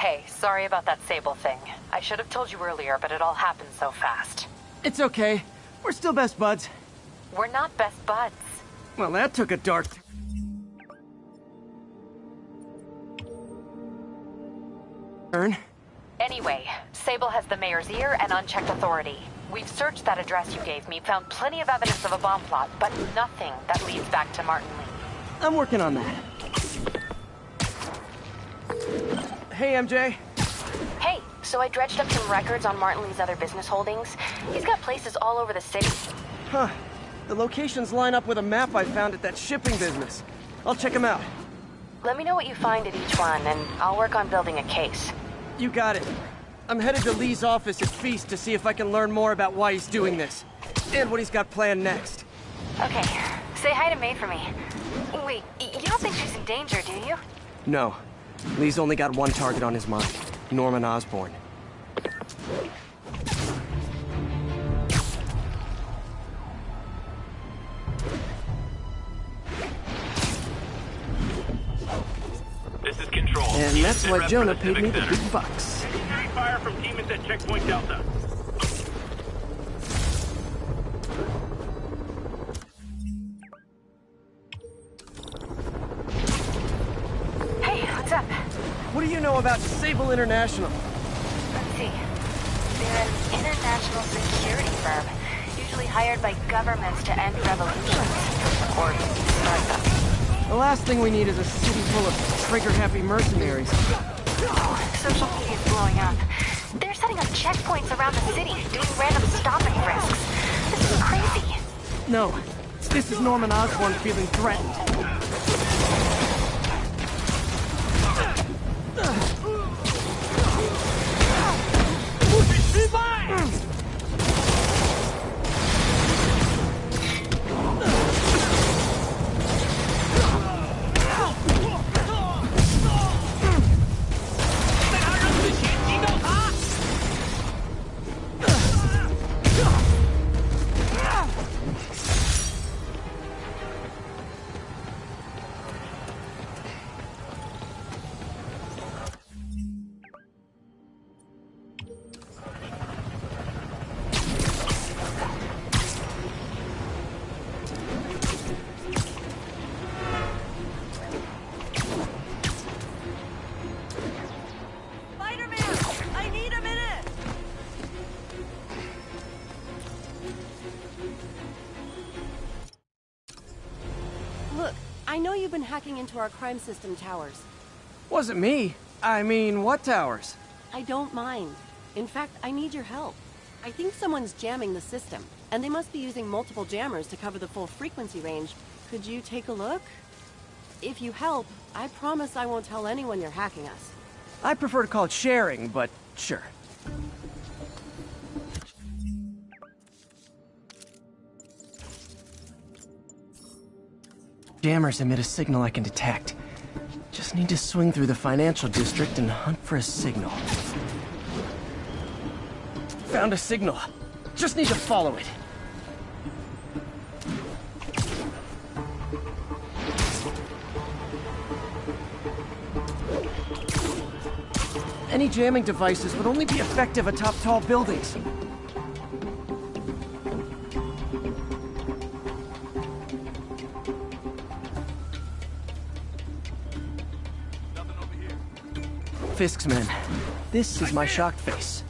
Hey, sorry about that Sable thing. I should have told you earlier, but it all happened so fast. It's okay. We're still best buds. We're not best buds. Well, that took a dark turn. Anyway, Sable has the mayor's ear and unchecked authority. We've searched that address you gave me, found plenty of evidence of a bomb plot, but nothing that leads back to Martin Lee. I'm working on that. Hey, MJ. Hey, so I dredged up some records on Martin Lee's other business holdings. He's got places all over the city. Huh. The locations line up with a map I found at that shipping business. I'll check them out. Let me know what you find at each one, and I'll work on building a case. You got it. I'm headed to Lee's office at Feast to see if I can learn more about why he's doing this. And what he's got planned next. Okay. Say hi to May for me. Wait, you don't think she's in danger, do you? No. Lee's only got one target on his mind. Norman Osborn. This is Control. And that's why Jonah paid me the big bucks. Securing fire from demons at Checkpoint Delta. Hey, what's up? What do you know about Sable International? Let's see. They're an international security firm, usually hired by governments to end revolutions. Or start them. The last thing we need is a city full of trigger-happy mercenaries. Oh, social media's blowing up. They're setting up checkpoints around the city, doing random stopping risks. This is crazy. No, this is Norman Osborn feeling threatened. Look, I know you've been hacking into our crime system towers. Wasn't me. I mean, what towers? I don't mind. In fact, I need your help. I think someone's jamming the system, and they must be using multiple jammers to cover the full frequency range. Could you take a look? If you help, I promise I won't tell anyone you're hacking us. I prefer to call it sharing, but sure. Jammers emit a signal I can detect. Just need to swing through the financial district and hunt for a signal. Found a signal. Just need to follow it. Any jamming devices would only be effective atop tall buildings. Fisk's men. This is my shocked face.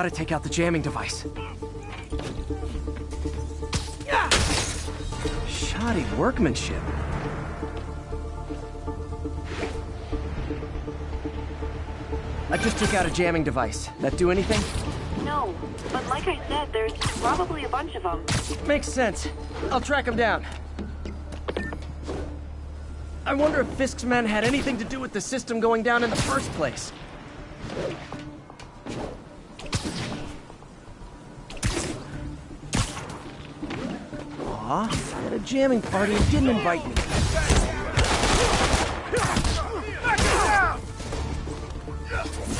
gotta take out the jamming device. Shoddy workmanship. I just took out a jamming device. That do anything? No, but like I said, there's probably a bunch of them. Makes sense. I'll track him down. I wonder if Fisk's men had anything to do with the system going down in the first place. Aw, at a jamming party and didn't invite me.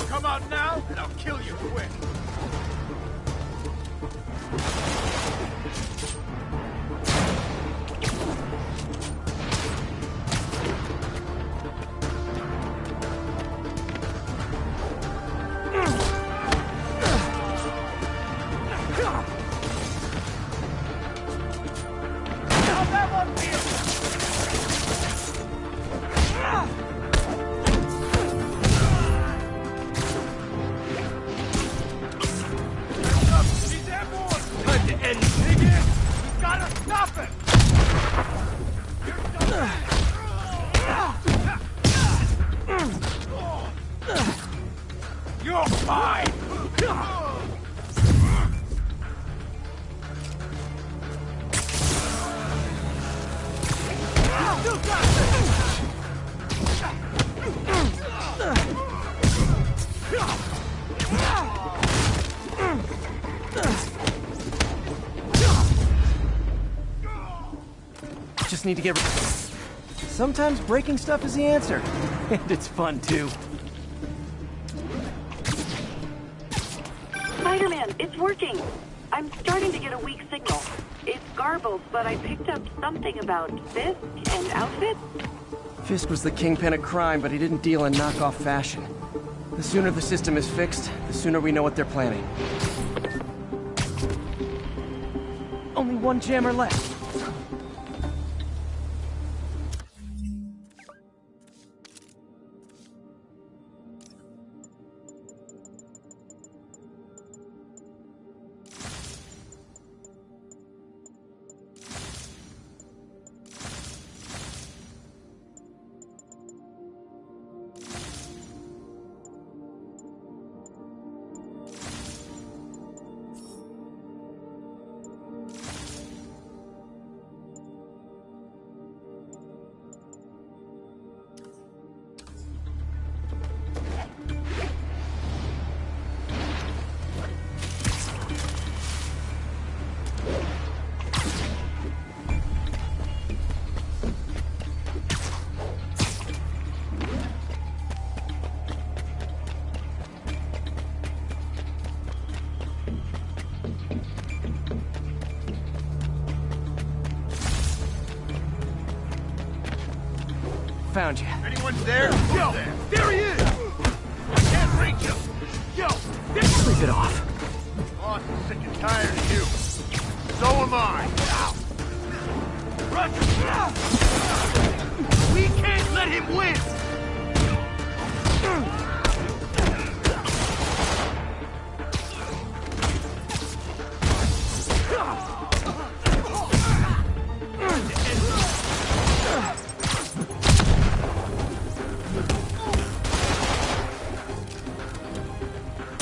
Come out now, and I'll kill you quick. You're fine! Just need to get... Sometimes breaking stuff is the answer. And it's fun, too. Spider-Man, it's working. I'm starting to get a weak signal. It's garbled, but I picked up something about Fisk and outfits. Fisk was the kingpin of crime, but he didn't deal in knockoff fashion. The sooner the system is fixed, the sooner we know what they're planning. Only one jammer left. Found you. Anyone's there? Yo! There he is! I can't reach him! Yo! Sleep it off. Boss is sick and tired of you. So am I. Ow! Rush! We can't let him win!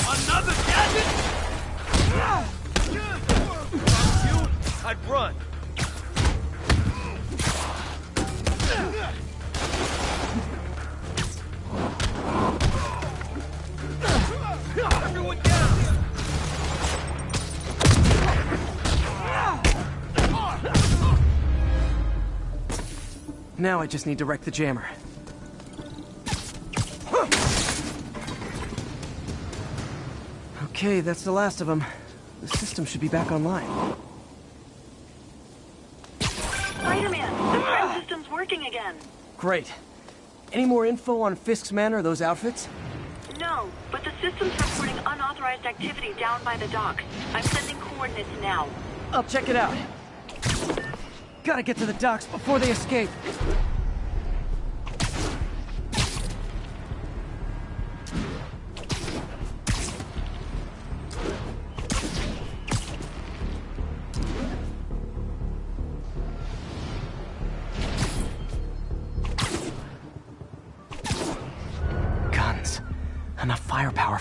Another gadget? I'd run. Everyone down. Now I just need to wreck the jammer. Okay, that's the last of them. The system should be back online. Spider-Man, the friend system's working again. Great. Any more info on Fisk's men or those outfits? No, but the system's reporting unauthorized activity down by the docks. I'm sending coordinates now. I'll check it out. Gotta get to the docks before they escape.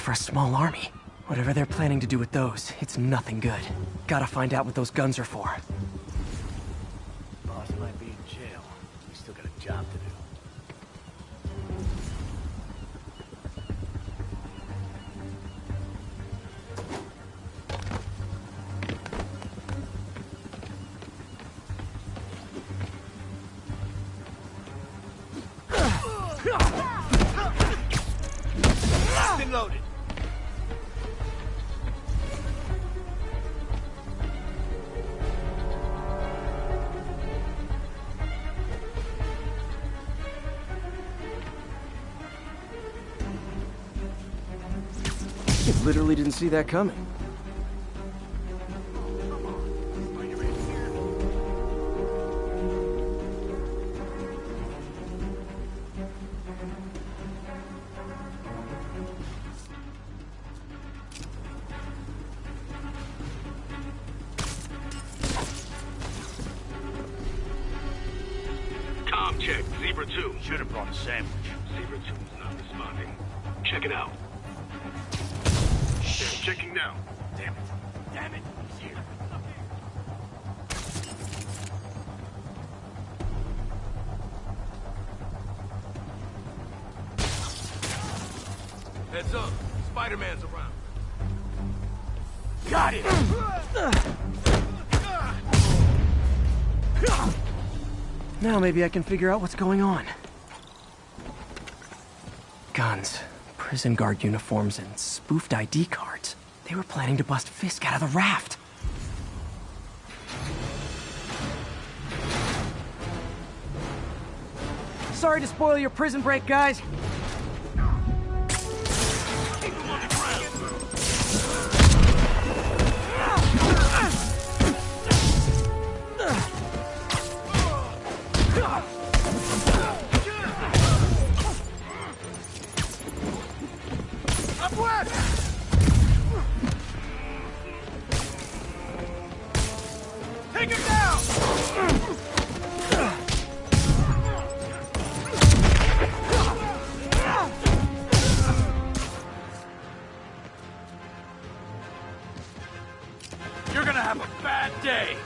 for a small army. Whatever they're planning to do with those, it's nothing good. Gotta find out what those guns are for. Boss might be in jail. We still got a job to do. Locked and loaded. You literally didn't see that coming. Are you ready here? Tom check, Zebra 2. Should have brought a sandwich. Zebra 2 is not responding. Check it out. Checking now. Damn it. Damn it. He's here. Heads up. Spider-Man's around. Got it. Now maybe I can figure out what's going on. Guns, prison guard uniforms, and spoofed ID cards. They were planning to bust Fisk out of the raft. Sorry to spoil your prison break, guys. Take him down! You're gonna have a bad day.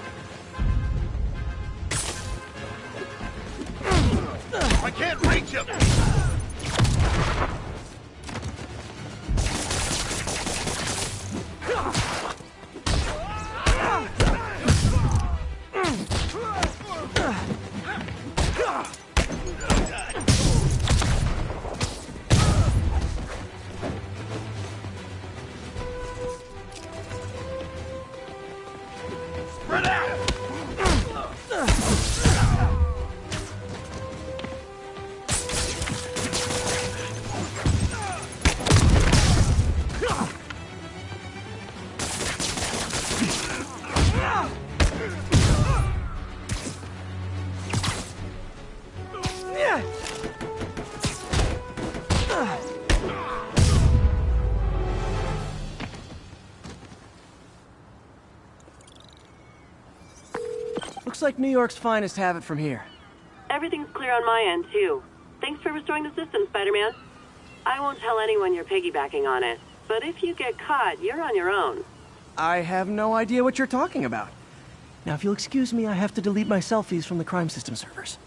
I can't reach him! Spread out! Looks like New York's finest have it from here. Everything's clear on my end, too. Thanks for restoring the system, Spider-Man. I won't tell anyone you're piggybacking on it, but if you get caught, you're on your own. I have no idea what you're talking about. Now, if you'll excuse me, I have to delete my selfies from the crime system servers.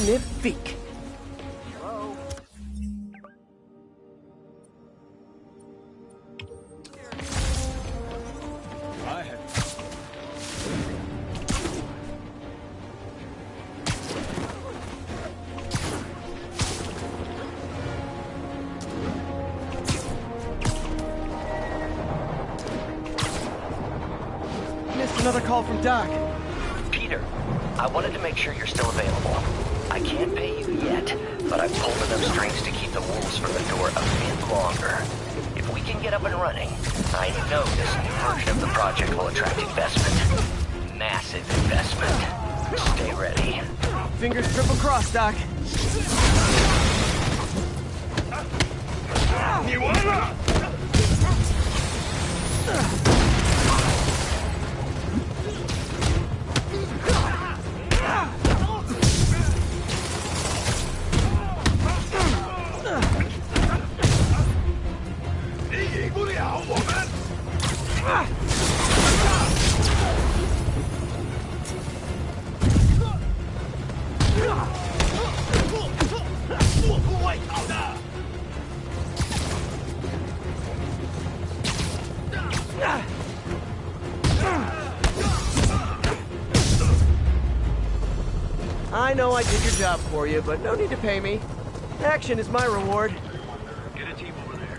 Magnifique. Another call from Doc. Peter, I wanted to make sure you're still available. I can't pay you yet, but I've pulled enough strings to keep the wolves from the door a bit longer. If we can get up and running, I know this new version of the project will attract investment. Massive investment. Stay ready. Fingers triple crossed, Doc. You wanna? I know I did your job for you, but no need to pay me. Action is my reward. Get a team over there.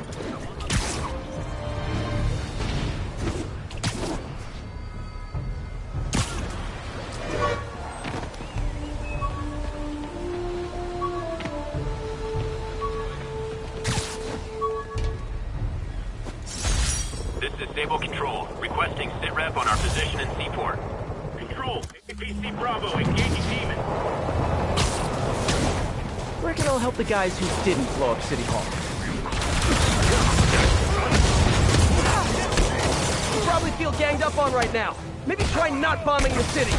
This is Stable Control, requesting sit rep on our position in Seaport. Control, APC Bravo, engaging demon. Reckon I'll help the guys who didn't blow up City Hall. You probably feel ganged up on right now. Maybe try not bombing the city.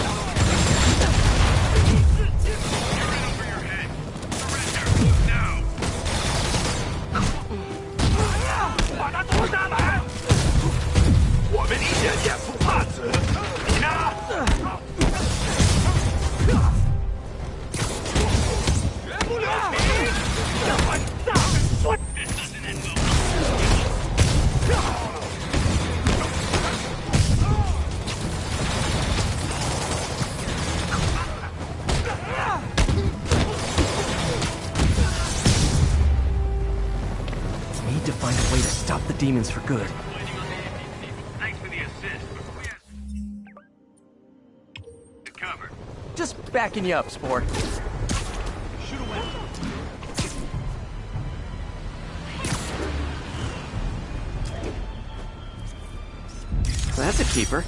Need to find a way to stop the demons for good. Thanks for the assist. The cover. Just backing you up, sport. Shoot away. That's a keeper.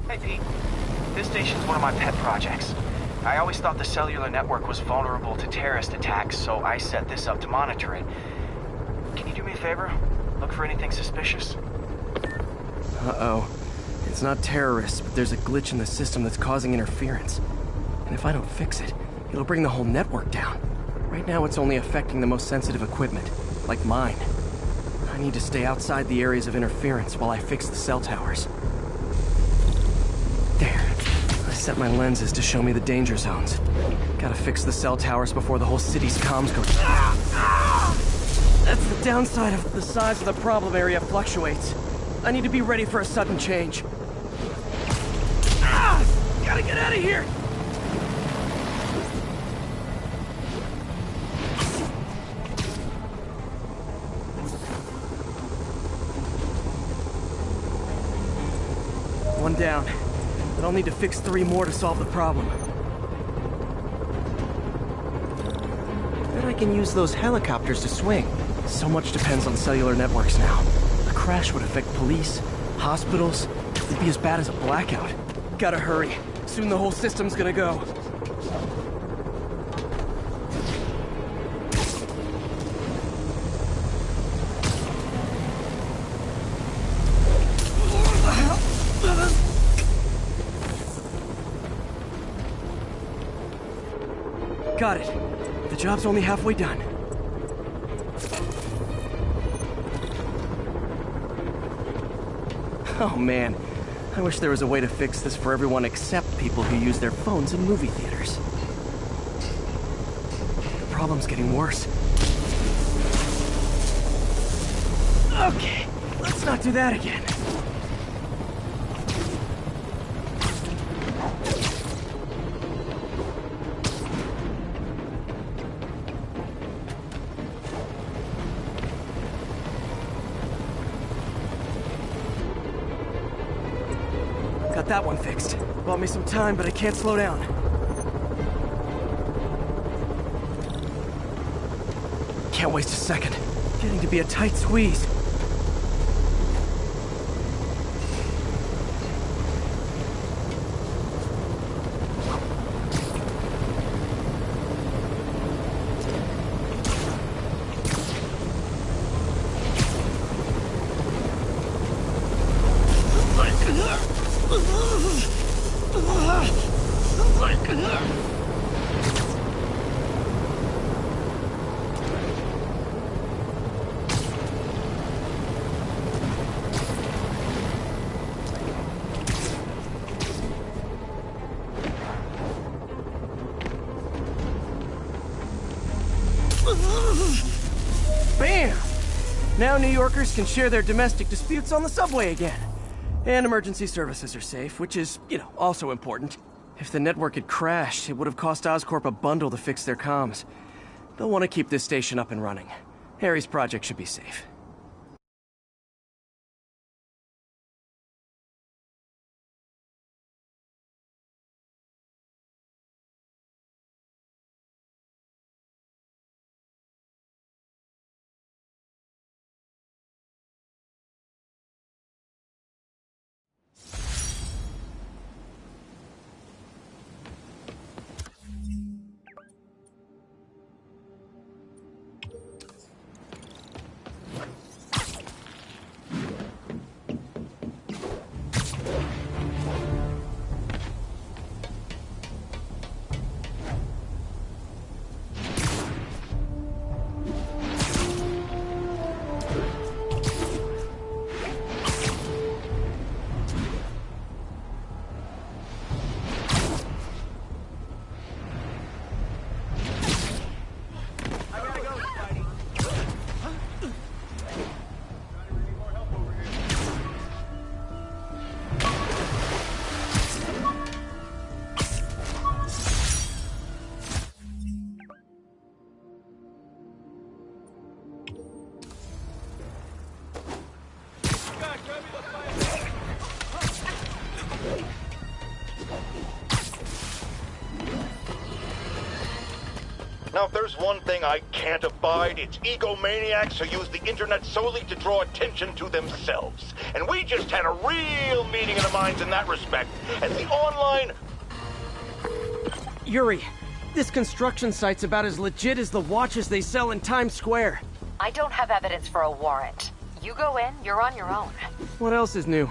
Hey, Pete. This station's one of my pet projects. I always thought the cellular network was vulnerable to terrorist attacks, so I set this up to monitor it. Can you do me a favor? Look for anything suspicious? Uh-oh. It's not terrorists, but there's a glitch in the system that's causing interference. And if I don't fix it, it'll bring the whole network down. Right now, it's only affecting the most sensitive equipment, like mine. I need to stay outside the areas of interference while I fix the cell towers. There. I set my lenses to show me the danger zones. Gotta fix the cell towers before the whole city's comms go... That's the downside of the size of the problem area fluctuates. I need to be ready for a sudden change. Gotta get out of here! One down. But I'll need to fix 3 more to solve the problem. Bet I can use those helicopters to swing. So much depends on cellular networks now. A crash would affect police, hospitals. It'd be as bad as a blackout. Gotta hurry. Soon the whole system's gonna go. Got it. The job's only halfway done. Oh man, I wish there was a way to fix this for everyone except people who use their phones in movie theaters. The problem's getting worse. Okay, let's not do that again. Got that one fixed. Bought me some time, but I can't slow down. Can't waste a second. Getting to be a tight squeeze. Bam! Now New Yorkers can share their domestic disputes on the subway again. And emergency services are safe, which is, also important. If the network had crashed, it would have cost Oscorp a bundle to fix their comms. They'll want to keep this station up and running. Harry's project should be safe. Now, if there's one thing I can't abide, it's egomaniacs who use the internet solely to draw attention to themselves. And we just had a real meeting of the minds in that respect. And the online... Yuri, this construction site's about as legit as the watches they sell in Times Square. I don't have evidence for a warrant. You go in, you're on your own. What else is new?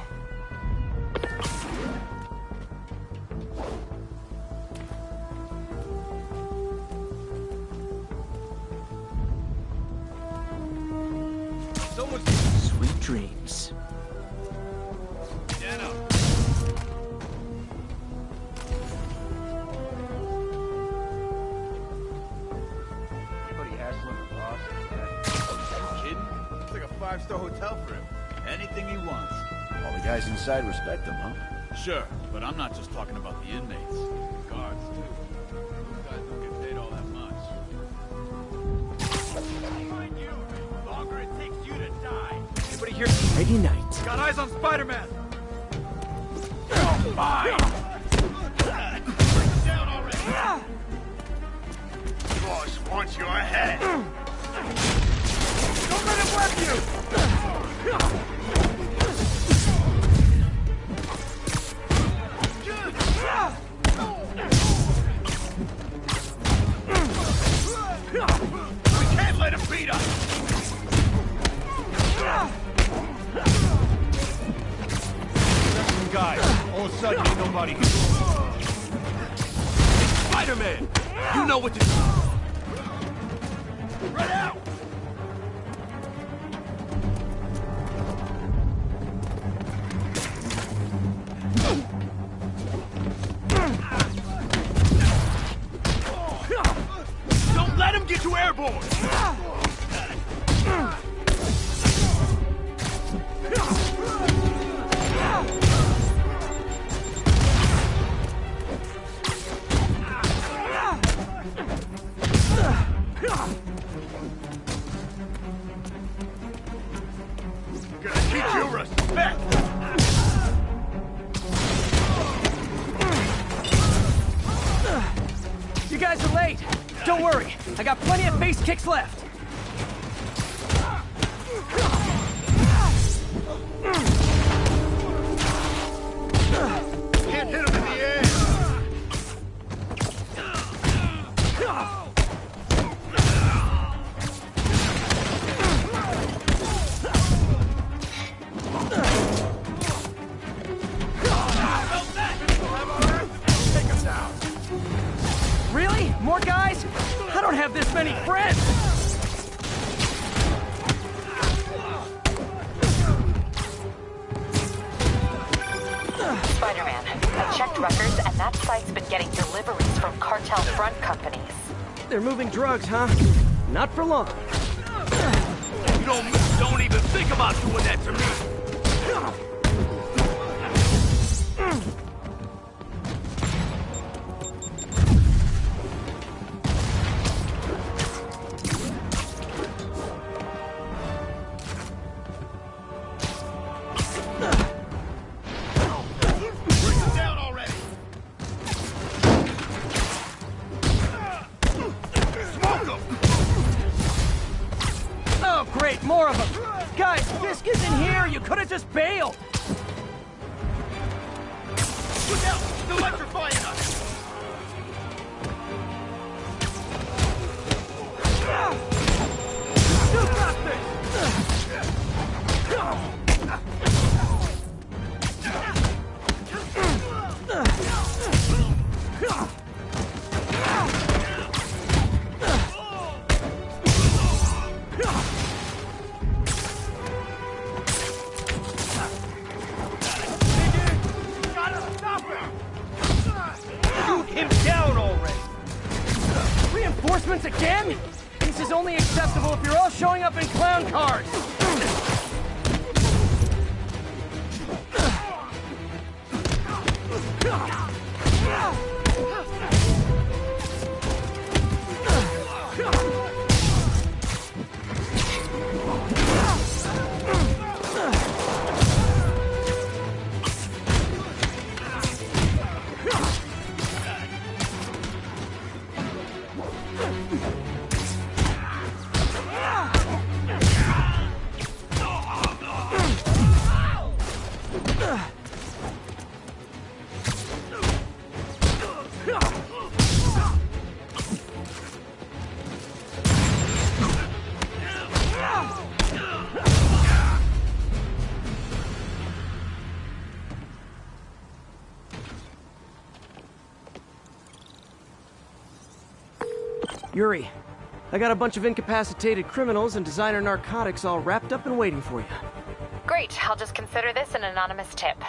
Someone's dreams. Anybody hassling the boss? You kidding? It's like a five-star hotel for him. Anything he wants. All the guys inside respect him, huh? Sure, but I'm not just talking about the inmates. The guards, too. Those guys don't get paid all that much. Behind you! The longer it takes you to die! Anybody here? Friday night. Got eyes on Spider-Man! Oh, fine! Bring him down already! Boss wants your head! Don't let him work you! We can't let him beat us! Guys, all of a sudden ain't nobody here. It's Spider-Man! You know what to do! Run out! Don't let him get you airborne! Gonna teach you respect! You guys are late. Don't worry. I got plenty of face kicks left. Can't hit him in the air! Really? More guys? I don't have this many friends! Spider-Man, I checked records, and that site's been getting deliveries from cartel front companies. They're moving drugs, huh? Not for long. You don't even think about doing that to me! Bring him down already! Smoke him! Oh, great, more of them! Guys, Fisk is in here! You could have just bailed! Look out! He's electrifying us! You got this! Gotta stop him! Shoot him down already! Reinforcements again? This is only acceptable if you're all showing up in clown cars! Yuri, I got a bunch of incapacitated criminals and designer narcotics all wrapped up and waiting for you. Great, I'll just consider this an anonymous tip.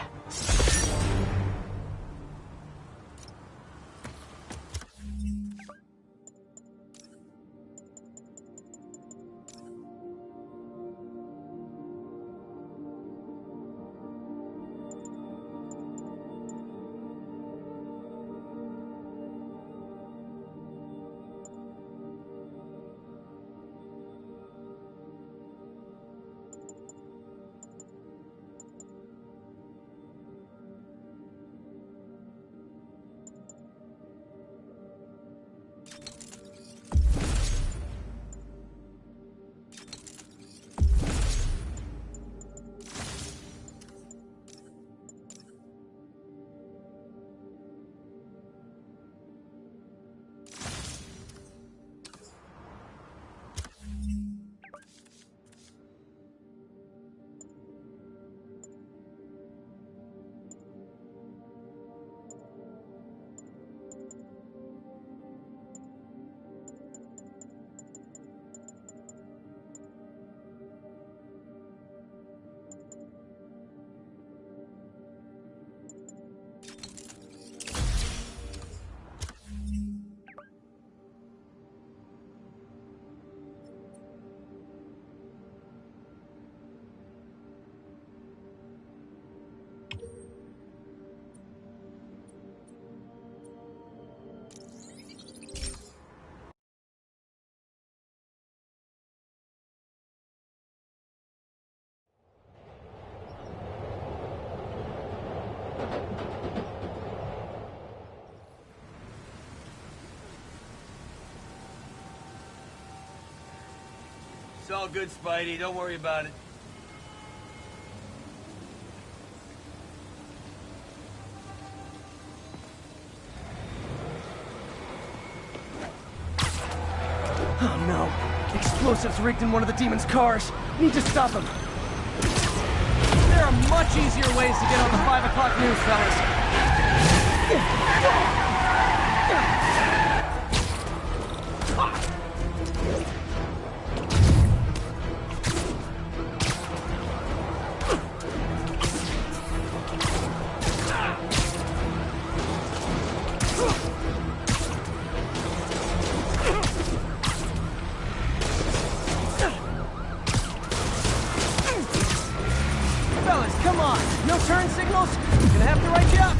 It's all good, Spidey. Don't worry about it. Oh no. Explosives rigged in one of the demon's cars. Need to stop him. There are much easier ways to get on the 5 o'clock news, fellas. Fellas, come on! No turn signals? Gonna have to write you up!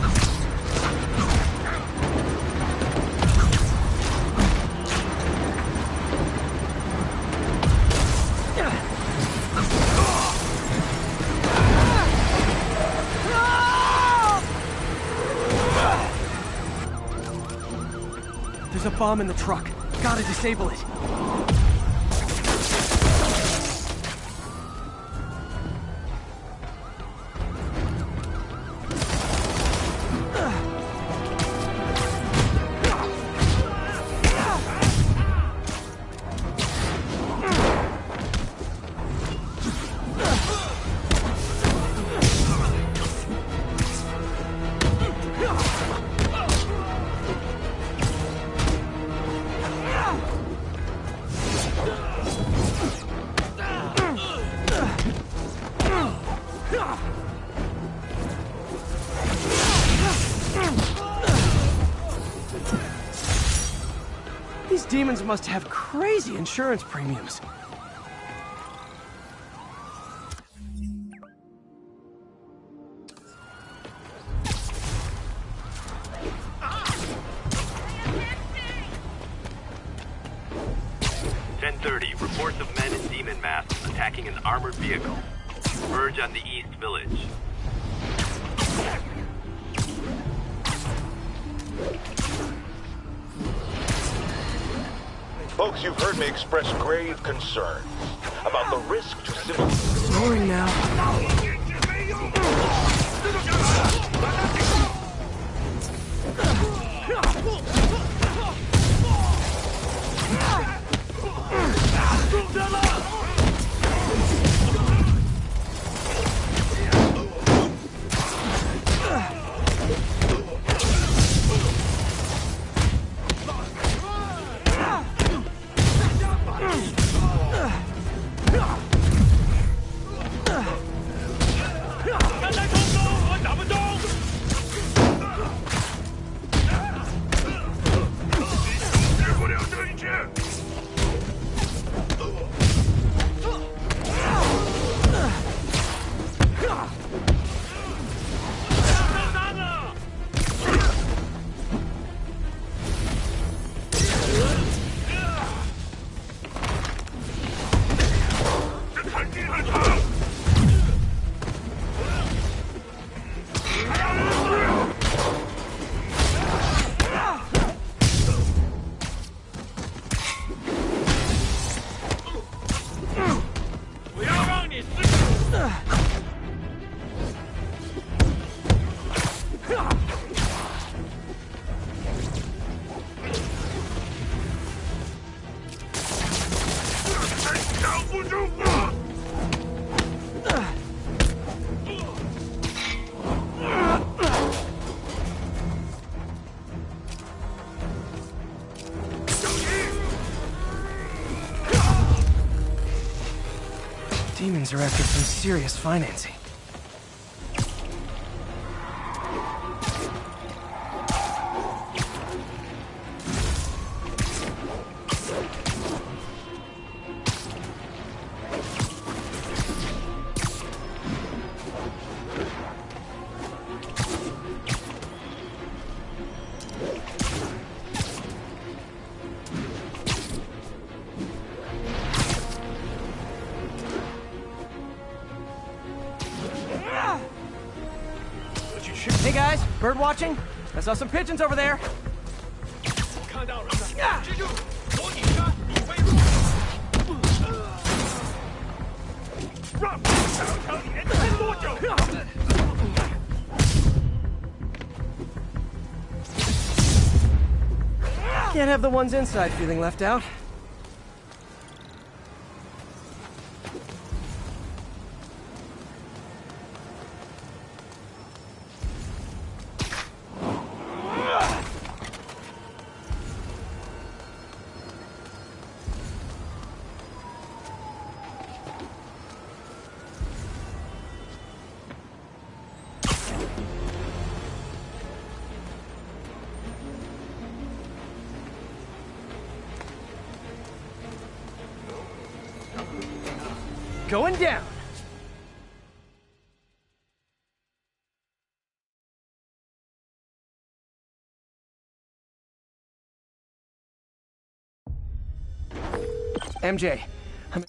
There's a bomb in the truck. Gotta disable it. These demons must have crazy insurance premiums. Reports of men in demon masks attacking an armored vehicle. Converge on the East Village. Folks, you've heard me express grave concerns about the risk to civilians. Soaring now. Demons are after some serious financing. Hey guys, bird watching? I saw some pigeons over there. Can't have the ones inside feeling left out. Going down. MJ, I'm...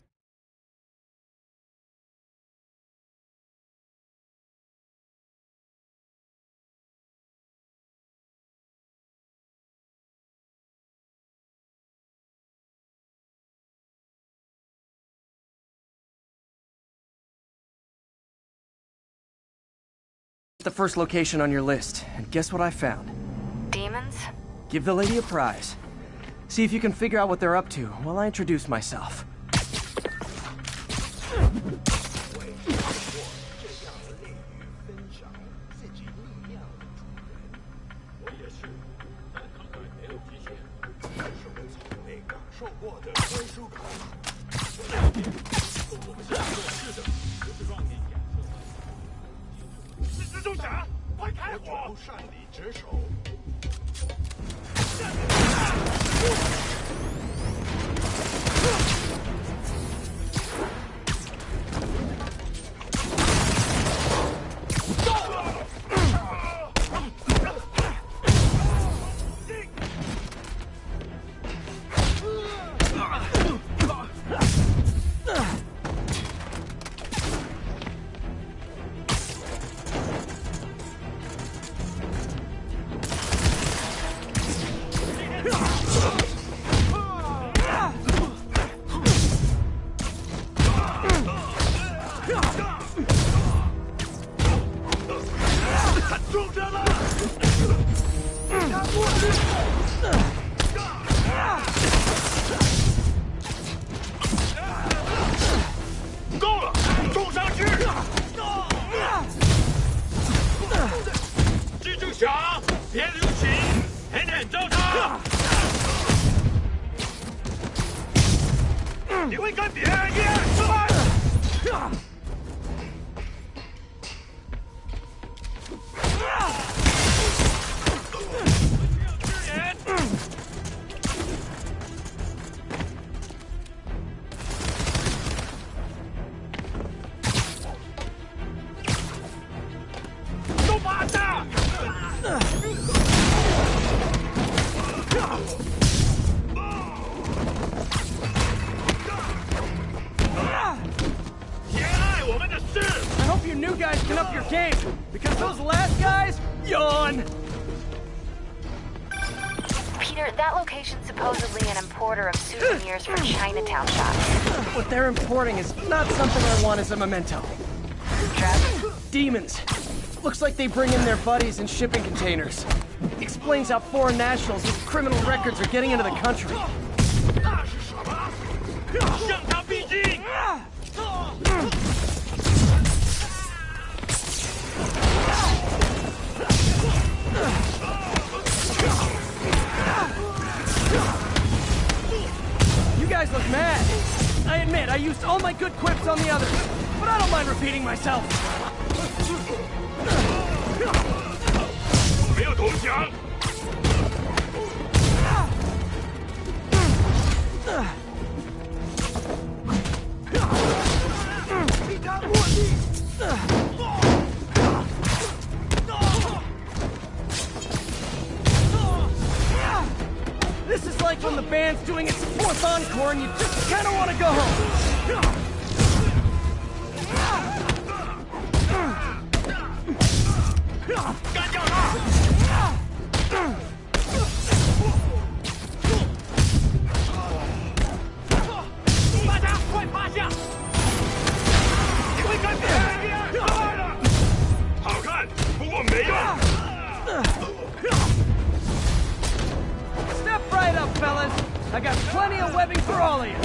the first location on your list, and guess what I found? Demons? Give the lady a prize. See if you can figure out what they're up to while I introduce myself. For Chinatown shops. What they're importing is not something I want as a memento. Travis? Demons. Looks like they bring in their buddies in shipping containers. Explains how foreign nationals with criminal records are getting into the country. You guys look mad. I admit, I used all my good quips on the others, but I don't mind repeating myself. 没有投降。 This is like when the band's doing its 4th encore and you just kind of want to go home. Step right up, fellas. I got plenty of webbing for all of you.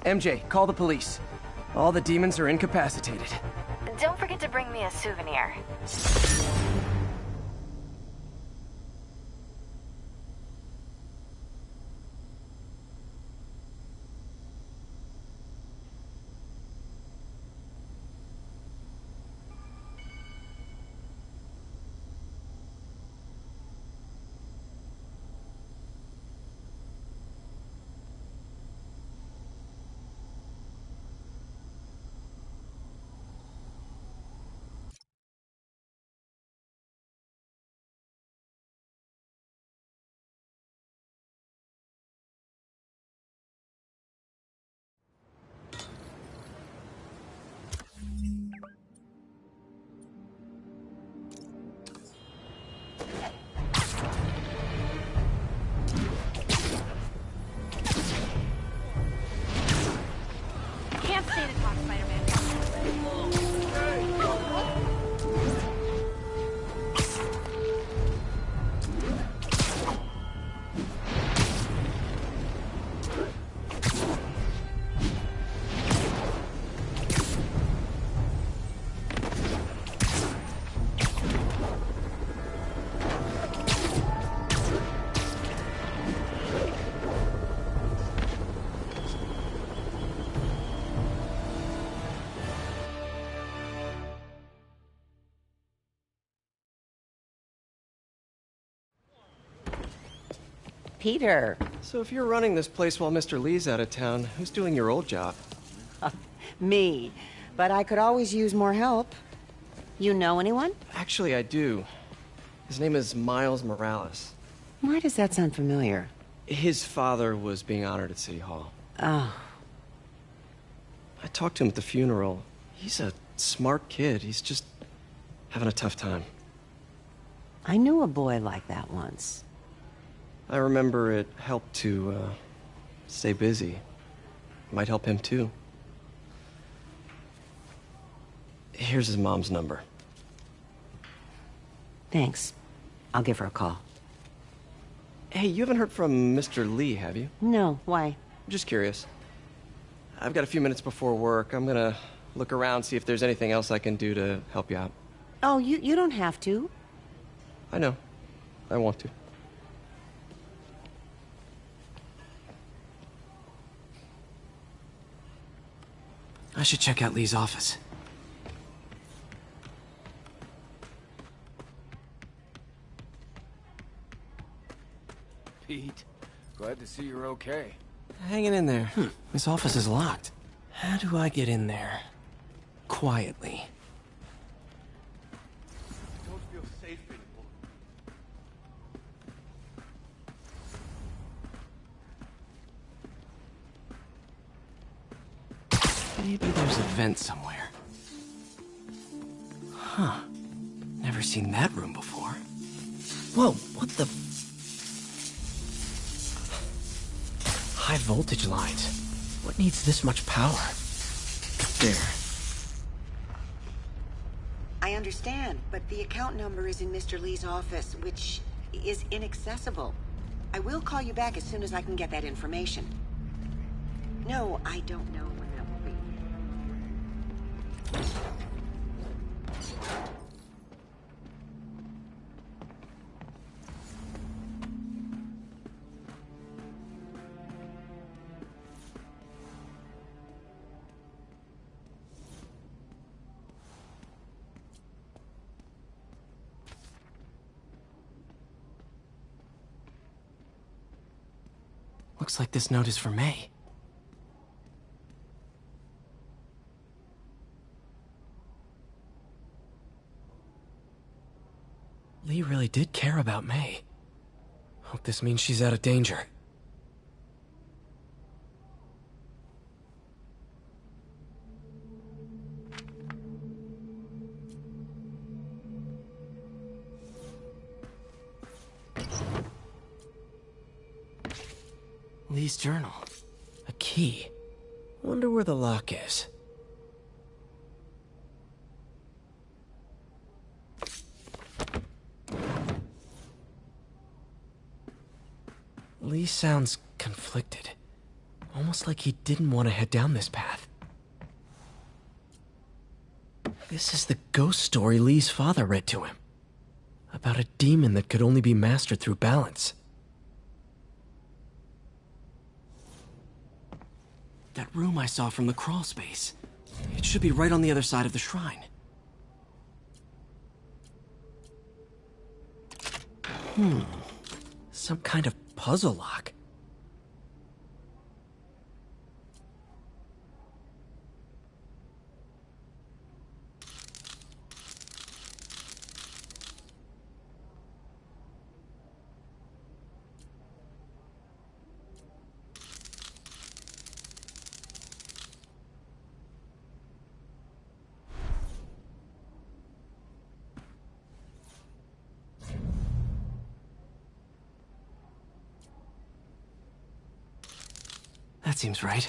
MJ, call the police. All the demons are incapacitated. Don't forget to bring me a souvenir. Can't stay to talk, Spider-Man. Peter. So if you're running this place while Mr. Lee's out of town, who's doing your old job? Me. But I could always use more help. You know anyone? Actually, I do. His name is Miles Morales. Why does that sound familiar? His father was being honored at City Hall. Oh. I talked to him at the funeral. He's a smart kid. He's just having a tough time. I knew a boy like that once. I remember it helped to, stay busy. Might help him, too. Here's his mom's number. Thanks. I'll give her a call. Hey, you haven't heard from Mr. Lee, have you? No, why? I'm just curious. I've got a few minutes before work. I'm gonna look around, see if there's anything else I can do to help you out. Oh, you don't have to. I know. I want to. I should check out Lee's office. Pete, glad to see you're okay. Hanging in there. This office is locked. How do I get in there? Quietly. Maybe there's a vent somewhere. Huh. Never seen that room before. Whoa, what the... High voltage lines. What needs this much power? There. I understand, but the account number is in Mr. Lee's office, which is inaccessible. I will call you back as soon as I can get that information. No, I don't know when that will be. Looks like this note is for May. Lee really did care about May. Hope this means she's out of danger. Lee's journal. A key. Wonder where the lock is. Lee sounds conflicted. Almost like he didn't want to head down this path. This is the ghost story Lee's father read to him. About a demon that could only be mastered through balance. That room I saw from the crawl space. It should be right on the other side of the shrine. Some kind of puzzle lock. That seems right.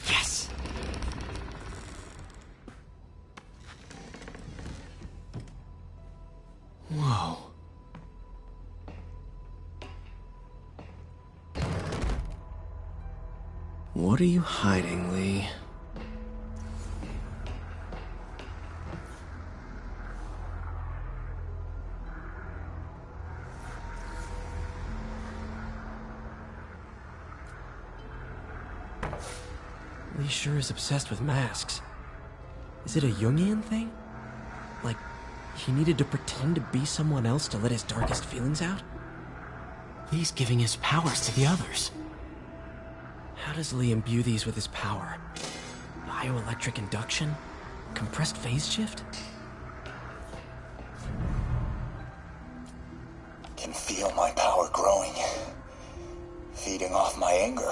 Yes! Whoa. What are you hiding, Lee? Lee sure is obsessed with masks. Is it a Jungian thing? Like, he needed to pretend to be someone else to let his darkest feelings out? Lee's giving his powers to the others. How does Lee imbue these with his power? Bioelectric induction? Compressed phase shift? Can feel my power growing, feeding off my anger.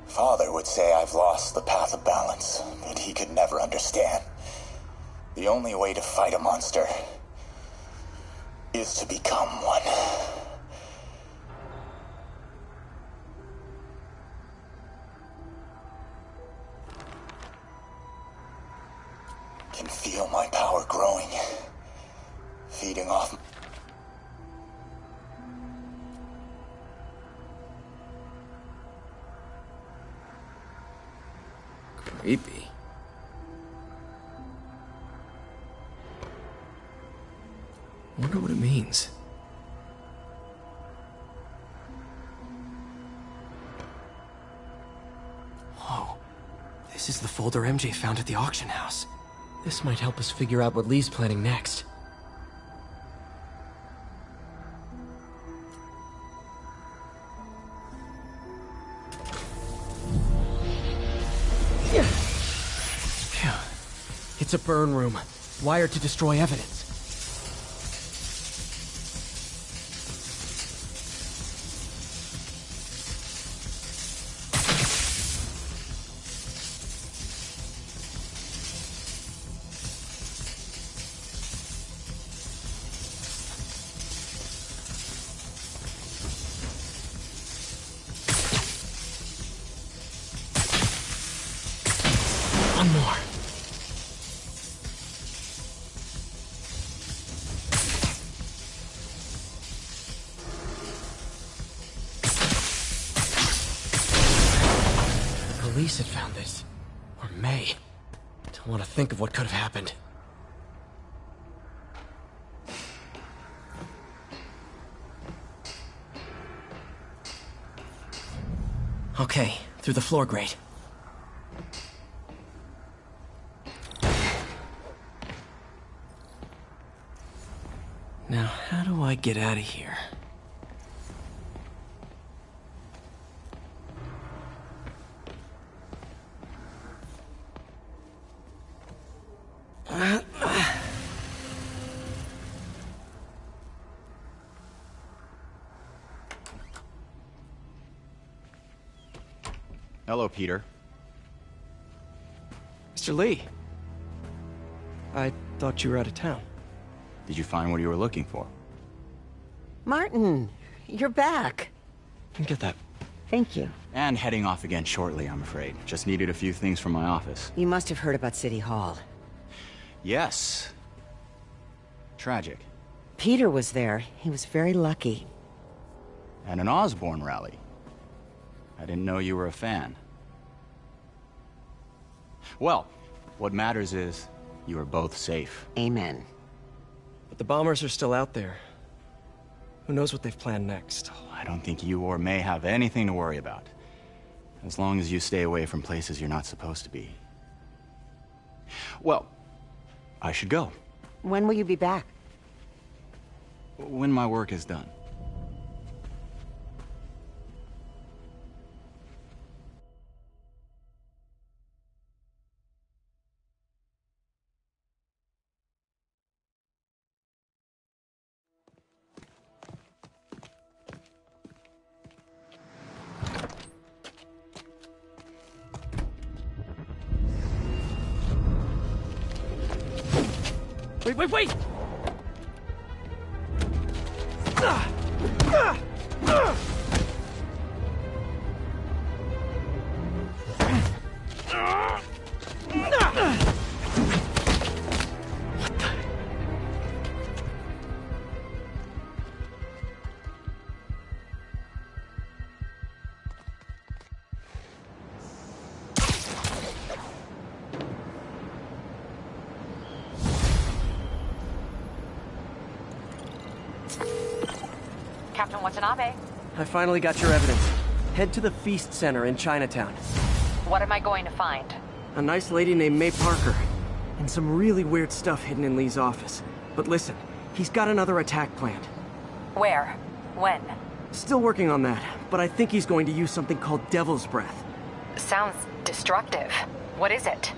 Father would say I've lost the path of balance, but he could never understand. The only way to fight a monster is to become one. Can feel my power growing, feeding off. Creepy. Wonder what it means. This is the folder MJ found at the auction house. This might help us figure out what Lee's planning next. Phew. It's a burn room, wired to destroy evidence. One more. The police had found this. Or may. Don't want to think of what could have happened. Okay, through the floor grate. Now, how do I get out of here? Hello, Peter. Mr. Lee. I thought you were out of town. Did you find what you were looking for? Martin, you're back. Get that. Thank you. And heading off again shortly, I'm afraid. Just needed a few things from my office. You must have heard about City Hall. Yes. Tragic. Peter was there. He was very lucky. And an Osborne rally. I didn't know you were a fan. Well, what matters is you are both safe. Amen. But the bombers are still out there. Who knows what they've planned next? I don't think you or May have anything to worry about. As long as you stay away from places you're not supposed to be. Well, I should go. When will you be back? When my work is done. Wait! Captain Watanabe. I finally got your evidence. Head to the Feast Center in Chinatown. What am I going to find? A nice lady named May Parker. And some really weird stuff hidden in Lee's office. But listen, he's got another attack planned. Where? When? Still working on that, but I think he's going to use something called Devil's Breath. Sounds destructive. What is it?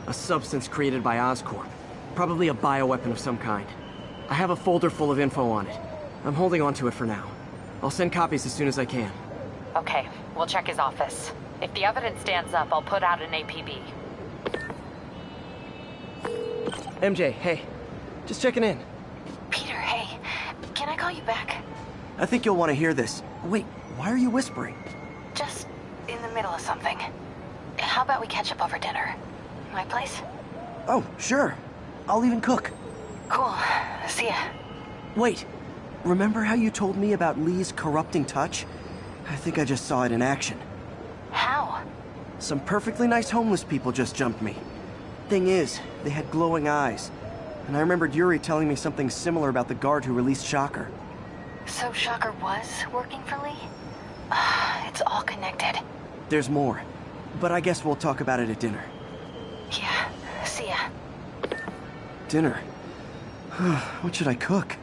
A substance created by Oscorp. Probably a bioweapon of some kind. I have a folder full of info on it. I'm holding on to it for now. I'll send copies as soon as I can. Okay, we'll check his office. If the evidence stands up, I'll put out an APB. MJ, hey. Just checking in. Peter, hey. Can I call you back? I think you'll want to hear this. Wait, why are you whispering? Just in the middle of something. How about we catch up over dinner? My place? Oh, sure. I'll even cook. Cool. See ya. Wait. Remember how you told me about Lee's corrupting touch? I think I just saw it in action. How? Some perfectly nice homeless people just jumped me. Thing is, they had glowing eyes. And I remembered Yuri telling me something similar about the guard who released Shocker. So Shocker was working for Lee? It's all connected. There's more. But I guess we'll talk about it at dinner. Yeah, see ya. Dinner. What should I cook?